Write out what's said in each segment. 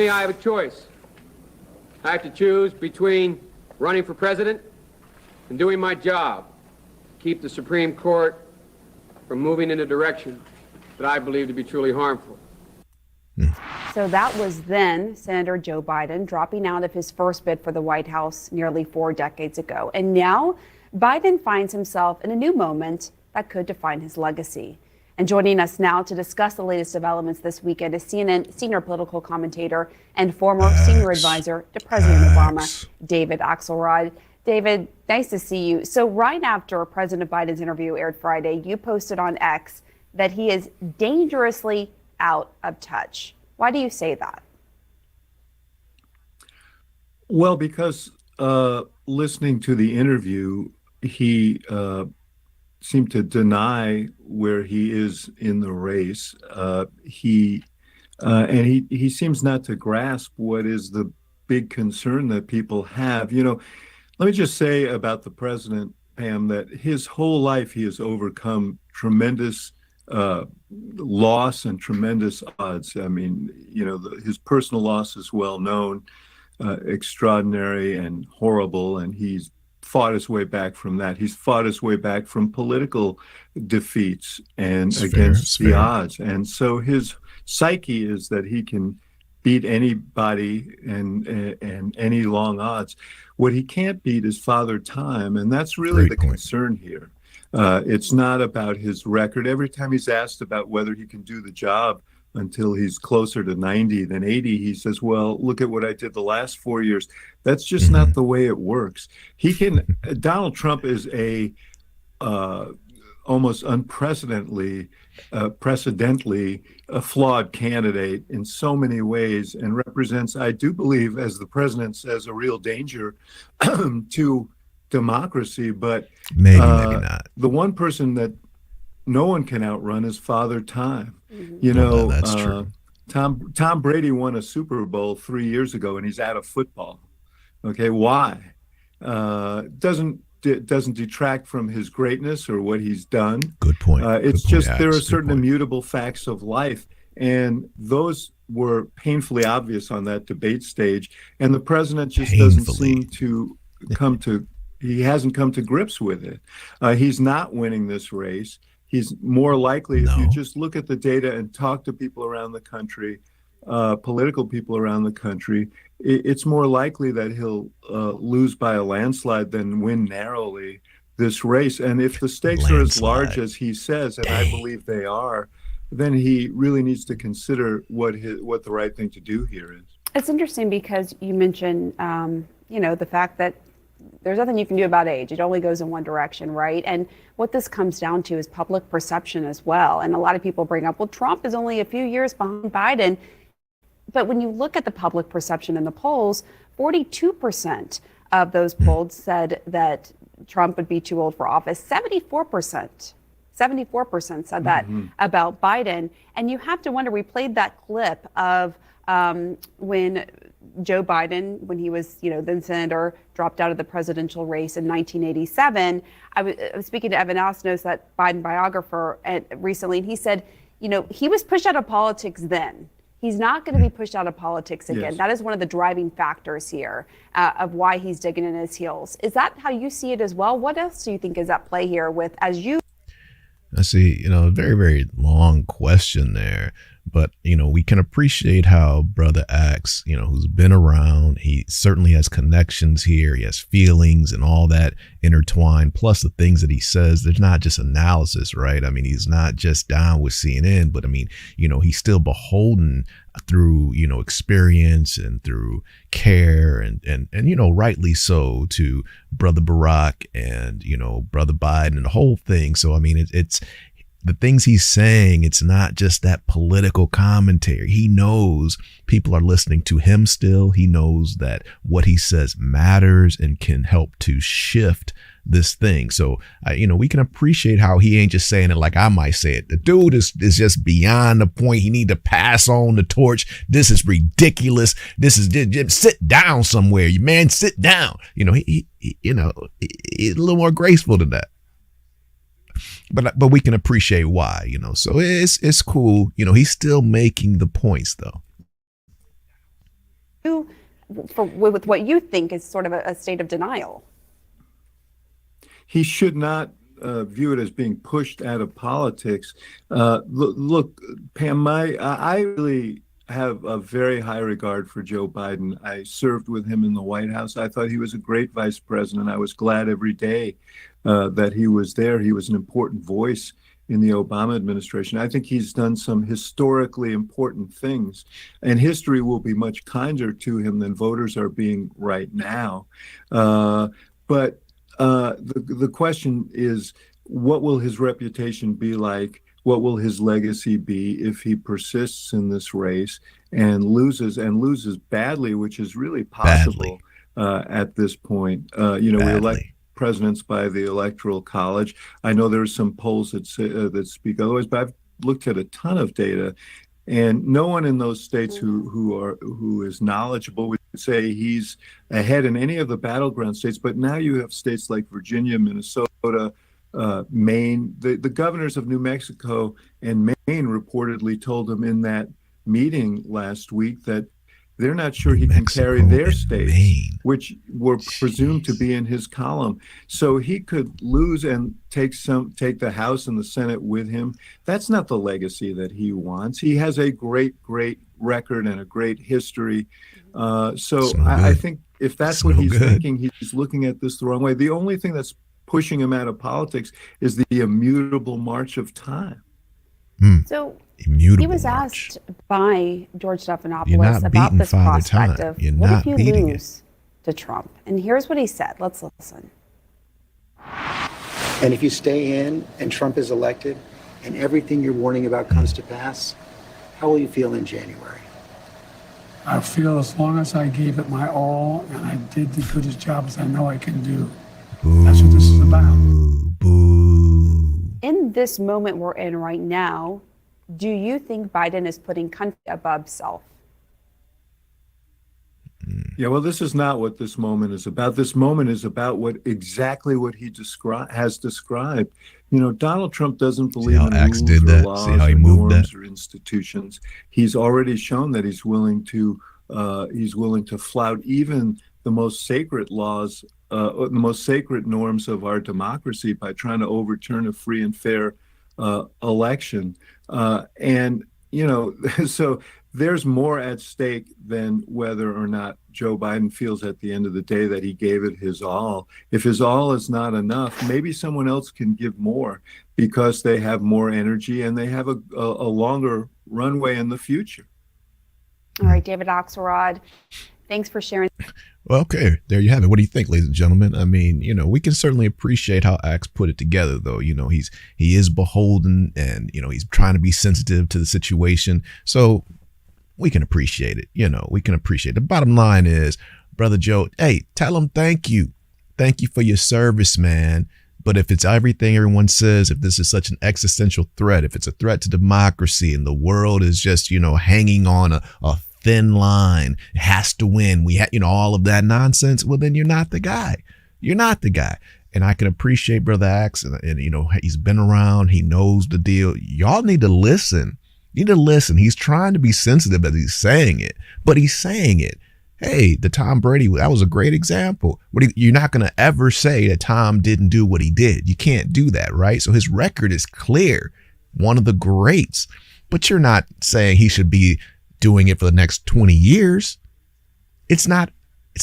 I have a choice. I have to choose between running for president and doing my job, keep the Supreme Court from moving in a direction that I believe to be truly harmful. So that was then Senator Joe Biden dropping out of his first bid for the White House nearly 4 decades ago. And now Biden finds himself in a new moment that could define his legacy. And joining us now to discuss the latest developments this weekend is CNN senior political commentator and former senior advisor to President Obama, David Axelrod. David, nice to see you. So right after President Biden's interview aired Friday, you posted on X that he is dangerously out of touch. Why do you say that? Well, because listening to the interview, he seemed to deny where he is in the race. He seems not to grasp what is the big concern that people have. You know, let me just say about the president, Pam, that his whole life he has overcome tremendous loss and tremendous odds. I mean, you know, his personal loss is well known, extraordinary and horrible, and he's fought his way back from that. He's fought his way back from political defeats and against the odds. And so his psyche is that he can beat anybody and any long odds. What he can't beat is Father Time, and that's really the concern here. It's not about his record. Every time he's asked about whether he can do the job until he's closer to 90 than 80, he says, well, look at what I did the last 4 years. That's just not the way it works. Donald Trump is a almost unprecedentedly a flawed candidate in so many ways, and represents, I do believe, as the president says, a real danger to democracy. But maybe not. The one person that no one can outrun is Father Time. You know, that's true. Tom Brady won a Super Bowl 3 years ago, and he's out of football. Okay, why? Doesn't detract from his greatness or what he's done. Good point. It's just there are certain immutable facts of life, and those were painfully obvious on that debate stage. And the president just doesn't seem to he hasn't come to grips with it. He's not winning this race. He's more likely, if you just look at the data and talk to people around the country, political people around the country, it's more likely that he'll lose by a landslide than win narrowly this race. And if the stakes are as large as he says, and I believe they are, then he really needs to consider what the right thing to do here is. It's interesting because you mentioned, the fact that there's nothing you can do about age. It only goes in one direction, right? And what this comes down to is public perception as well. And a lot of people bring up, well, Trump is only a few years behind Biden. But when you look at the public perception in the polls, 42% of those polled said that Trump would be too old for office. 74% said that about Biden. And you have to wonder, we played that clip of when Joe Biden, when he was, then senator, dropped out of the presidential race in 1987. I was speaking to Evan Asnos, that Biden biographer, recently, and he said, he was pushed out of politics then. He's not going to be pushed out of politics again. Yes. That is one of the driving factors here of why he's digging in his heels. Is that how you see it as well? What else do you think is at play here with, as you? I see, a very, very long question there. But, we can appreciate how Brother Axe, who's been around, he certainly has connections here. He has feelings and all that intertwined, plus the things that he says. There's not just analysis, right? I mean, he's not just down with CNN, but I mean, he's still beholden through, experience and through care and rightly so to Brother Barack and, Brother Biden and the whole thing. So, I mean, it's the things he's saying, it's not just that political commentary. He knows people are listening to him still. He knows that what he says matters and can help to shift this thing. So, we can appreciate how he ain't just saying it like I might say it. The dude is just beyond the point. He need to pass on the torch. This is ridiculous. This is sit down somewhere. You man, sit down. He's a little more graceful than that. But we can appreciate why, so it's cool. He's still making the points though. with what you think is sort of a state of denial? He should not view it as being pushed out of politics. Look, Pam, I really have a very high regard for Joe Biden. I served with him in the White House. I thought he was a great vice president. I was glad every day that he was there. He was an important voice in the Obama administration. I think he's done some historically important things, and history will be much kinder to him than voters are being right now. But the question is, what will his reputation be like? What will his legacy be if he persists in this race and loses badly, which is really possible at this point? We elect presidents by the Electoral College. I know there are some polls that speak otherwise, but I've looked at a ton of data, and no one in those states who is knowledgeable would say he's ahead in any of the battleground states. But now you have states like Virginia, Minnesota, Maine. The governors of New Mexico and Maine reportedly told him in that meeting last week that they're not sure he can carry their states, which were presumed to be in his column. So he could lose and take the House and the Senate with him. That's not the legacy that he wants. He has a great record and a great history. I think if that's what he's thinking, he's looking at this the wrong way. The only thing that's pushing him out of politics is the immutable march of time. So Immutable he was march. asked by George Stephanopoulos about this prospect of what if you lose to Trump? And here's what he said. Let's listen. And if you stay in and Trump is elected and everything you're warning about comes to pass, how will you feel in January? I feel as long as I gave it my all and I did the goodest job as I know I can do. That's what this is about. In this moment we're in right now, do you think Biden is putting country above self? Yeah, well, this is not what this moment is about. This moment is about exactly what he has described. Donald Trump doesn't believe in rules or laws or norms or institutions. He's already shown that he's willing to flout even the most sacred laws, the most sacred norms of our democracy by trying to overturn a free and fair election. So there's more at stake than whether or not Joe Biden feels at the end of the day that he gave it his all. If his all is not enough, maybe someone else can give more because they have more energy and they have a longer runway in the future. All right, David Axelrod, thanks for sharing. Well, okay, there you have it. What do you think, ladies and gentlemen? I mean, we can certainly appreciate how Axe put it together, though. He is beholden, and he's trying to be sensitive to the situation. So we can appreciate it. We can appreciate it. The bottom line is, Brother Joe, hey, tell him thank you for your service, man. But if it's everything everyone says, if this is such an existential threat, if it's a threat to democracy, and the world is just hanging on a thin line, it has to win, all of that nonsense, well, then you're not the guy. You're not the guy. And I can appreciate Brother Axe, and he's been around, he knows the deal. Y'all need to listen. He's trying to be sensitive as he's saying it, but he's saying it. Hey, the Tom Brady, that was a great example. You're not going to ever say that Tom didn't do what he did. You can't do that, right? So his record is clear, one of the greats, but you're not saying he should be doing it for the next 20 years. It's not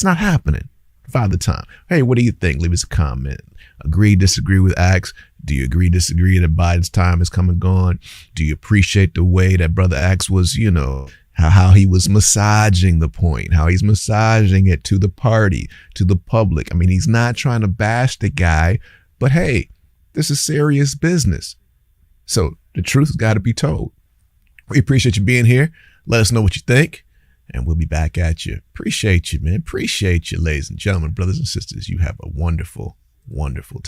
happening. Father Tom, hey, what do you think? Leave us a comment. Agree, disagree with Axe? Do you agree, disagree that Biden's time is come and gone? Do you appreciate the way that Brother Axe was, how he was massaging the point, how he's massaging it to the party, to the public? I mean, he's not trying to bash the guy, but hey, this is serious business. So the truth's got to be told. We appreciate you being here. Let us know what you think, and we'll be back at you. Appreciate you, man. Appreciate you, ladies and gentlemen, brothers and sisters. You have a wonderful, wonderful time.